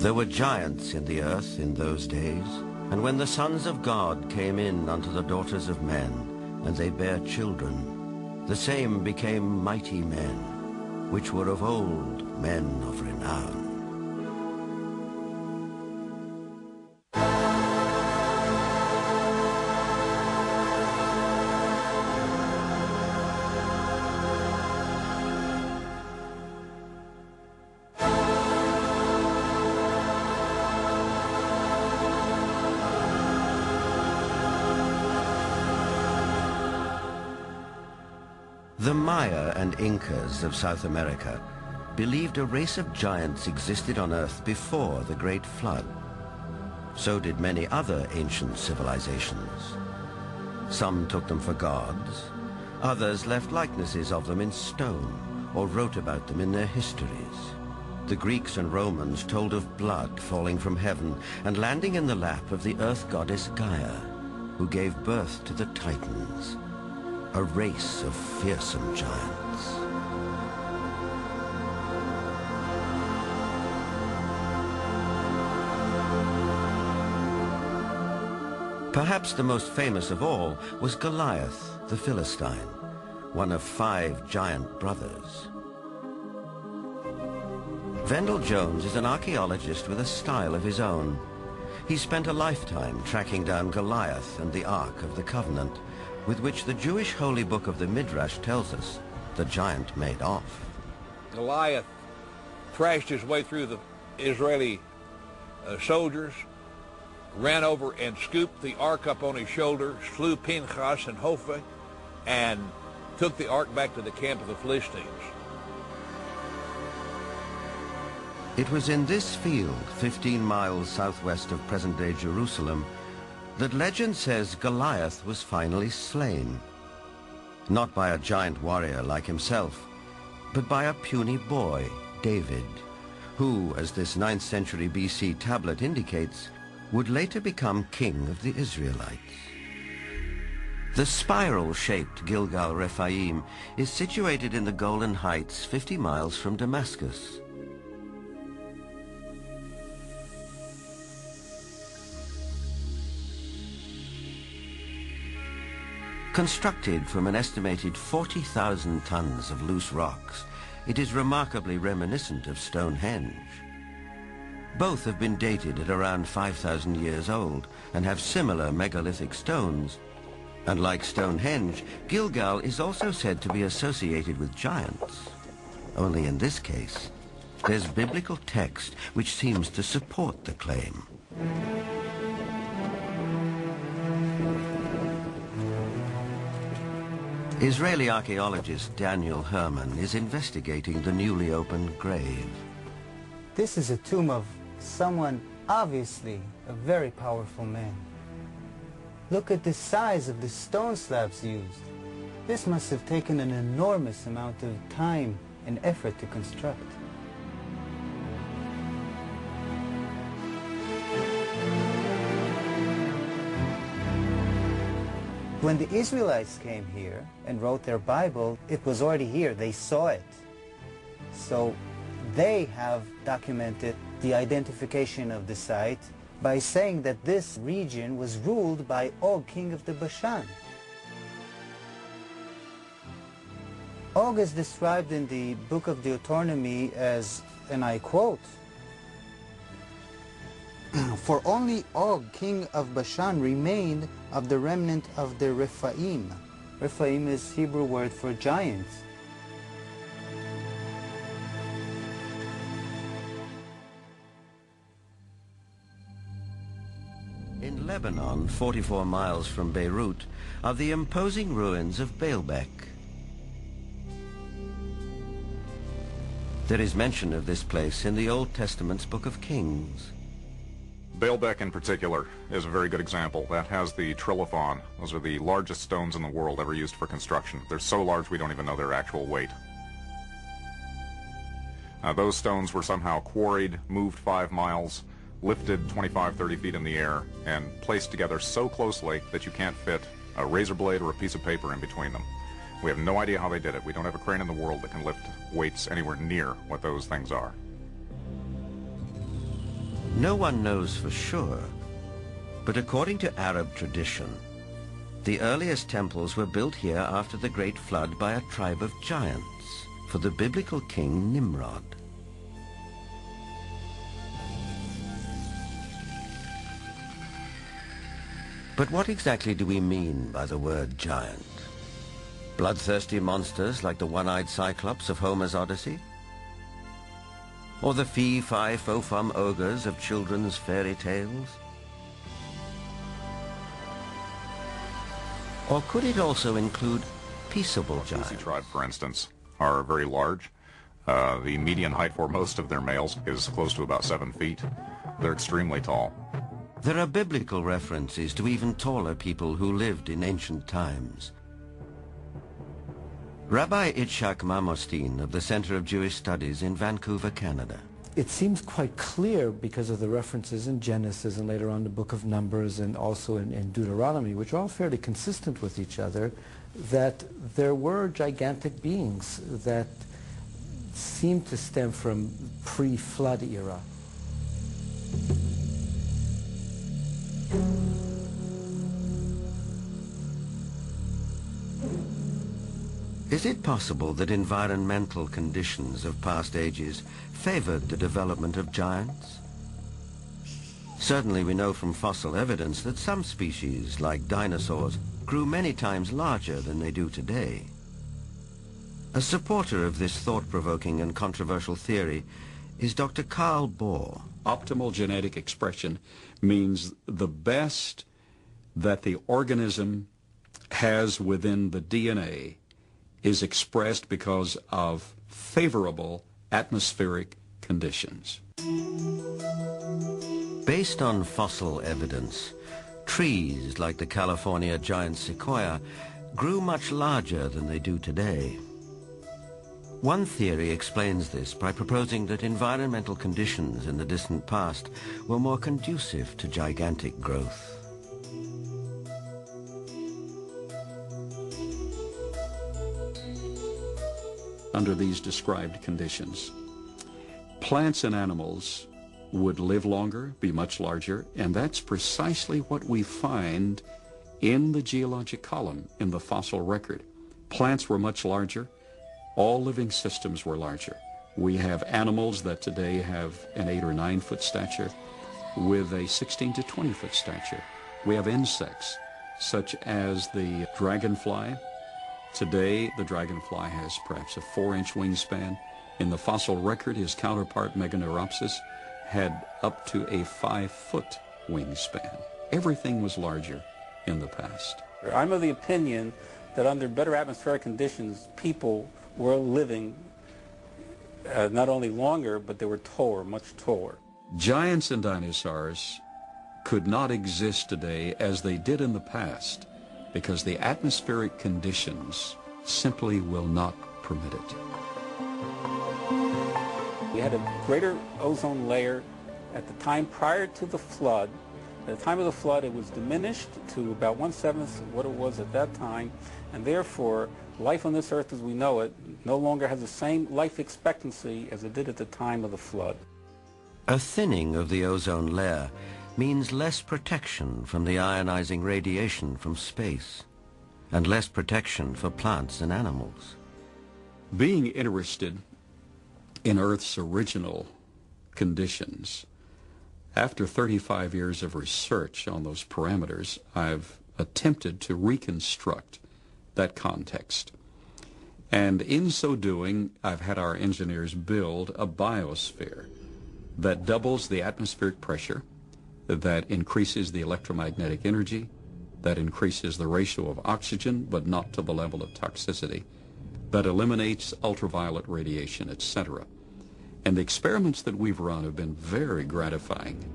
There were giants in the earth in those days, and when the sons of God came in unto the daughters of men, and they bare children, the same became mighty men, which were of old men of renown. The Maya and Incas of South America believed a race of giants existed on Earth before the Great Flood. So did many other ancient civilizations. Some took them for gods, others left likenesses of them in stone or wrote about them in their histories. The Greeks and Romans told of blood falling from heaven and landing in the lap of the earth goddess Gaia, who gave birth to the Titans, a race of fearsome giants. Perhaps the most famous of all was Goliath, the Philistine, one of 5 giant brothers. Vendell Jones is an archaeologist with a style of his own. He spent a lifetime tracking down Goliath and the Ark of the Covenant, with which the Jewish holy book of the Midrash tells us the giant made off. Goliath thrashed his way through the Israeli soldiers, ran over and scooped the ark up on his shoulders, slew Pinchas and Hopha, and took the ark back to the camp of the Philistines. It was in this field, 15 miles southwest of present-day Jerusalem, that legend says Goliath was finally slain. Not by a giant warrior like himself, but by a puny boy, David, who, as this 9th century BC tablet indicates, would later become king of the Israelites. The spiral-shaped Gilgal Rephaim is situated in the Golan Heights, 50 miles from Damascus. Constructed from an estimated 40,000 tons of loose rocks, it is remarkably reminiscent of Stonehenge. Both have been dated at around 5,000 years old and have similar megalithic stones. And like Stonehenge, Gilgal is also said to be associated with giants. Only in this case, there's biblical text which seems to support the claim. Israeli archaeologist Daniel Herman is investigating the newly opened grave. This is a tomb of someone obviously a very powerful man. Look at the size of the stone slabs used. This must have taken an enormous amount of time and effort to construct. When the Israelites came here and wrote their Bible, it was already here. They saw it. So they have documented the identification of the site by saying that this region was ruled by Og, king of the Bashan. Og is described in the book of Deuteronomy as, and I quote, "For only Og, king of Bashan, remained of the remnant of the rephaim." Rephaim is Hebrew word for giants. In Lebanon, 44 miles from Beirut, are the imposing ruins of Baalbek. There is mention of this place in the Old Testament's Book of Kings. Baalbek in particular is a very good example. That has the trilithon. Those are the largest stones in the world ever used for construction. They're so large we don't even know their actual weight. Those stones were somehow quarried, moved 5 miles, lifted 25, 30 feet in the air, and placed together so closely that you can't fit a razor blade or a piece of paper in between them. We have no idea how they did it. We don't have a crane in the world that can lift weights anywhere near what those things are. No one knows for sure, but according to Arab tradition, the earliest temples were built here after the Great Flood by a tribe of giants for the biblical king Nimrod. But what exactly do we mean by the word giant? Bloodthirsty monsters like the one-eyed Cyclops of Homer's Odyssey? Or the fee-fi-fo-fum ogres of children's fairy tales? Or could it also include peaceable giants? The tribe, for instance, are very large. The median height for most of their males is close to about 7 feet. They're extremely tall. There are biblical references to even taller people who lived in ancient times. Rabbi Itzhak Mamostin of the Center of Jewish Studies in Vancouver, Canada. It seems quite clear because of the references in Genesis and later on the book of Numbers and also in Deuteronomy, which are all fairly consistent with each other, that there were gigantic beings that seem to stem from pre-flood era. Is it possible that environmental conditions of past ages favored the development of giants? Certainly we know from fossil evidence that some species, like dinosaurs, grew many times larger than they do today. A supporter of this thought-provoking and controversial theory is Dr. Carl Bohr. Optimal genetic expression means the best that the organism has within the DNA is expressed because of favorable atmospheric conditions. Based on fossil evidence, trees like the California giant sequoia grew much larger than they do today. One theory explains this by proposing that environmental conditions in the distant past were more conducive to gigantic growth. Under these described conditions, plants and animals would live longer, be much larger, and that's precisely what we find in the geologic column in the fossil record. Plants were much larger. All living systems were larger. We have animals that today have an 8 or 9 foot stature with a 16 to 20 foot stature. We have insects such as the dragonfly. Today, the dragonfly has perhaps a 4-inch wingspan. In the fossil record, his counterpart, Meganeuropsis, had up to a 5-foot wingspan. Everything was larger in the past. I'm of the opinion that under better atmospheric conditions, people were living not only longer, but they were taller, much taller. Giants and dinosaurs could not exist today as they did in the past because the atmospheric conditions simply will not permit it. We had a greater ozone layer at the time prior to the flood. At the time of the flood, it was diminished to about 1/7 what it was at that time, and therefore, life on this earth as we know it no longer has the same life expectancy as it did at the time of the flood. A thinning of the ozone layer means less protection from the ionizing radiation from space, and less protection for plants and animals. Being interested in Earth's original conditions, after 35 years of research on those parameters, I've attempted to reconstruct that context. And in so doing, I've had our engineers build a biosphere that doubles the atmospheric pressure, that increases the electromagnetic energy, that increases the ratio of oxygen, but not to the level of toxicity, that eliminates ultraviolet radiation, etc. And the experiments that we've run have been very gratifying.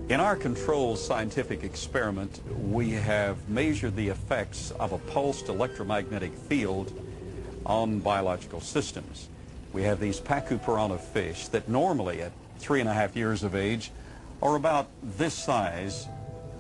In our controlled scientific experiment, we have measured the effects of a pulsed electromagnetic field on biological systems. We have these pouco piranha fish that normally at 3.5 years of age are about this size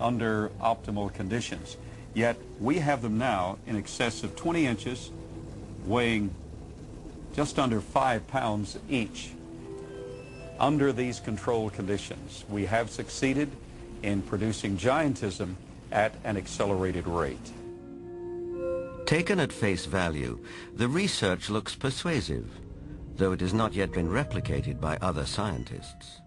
under optimal conditions. Yet we have them now in excess of 20 inches, weighing just under 5 pounds each. Under these controlled conditions, we have succeeded in producing giantism at an accelerated rate. Taken at face value, the research looks persuasive, though it has not yet been replicated by other scientists.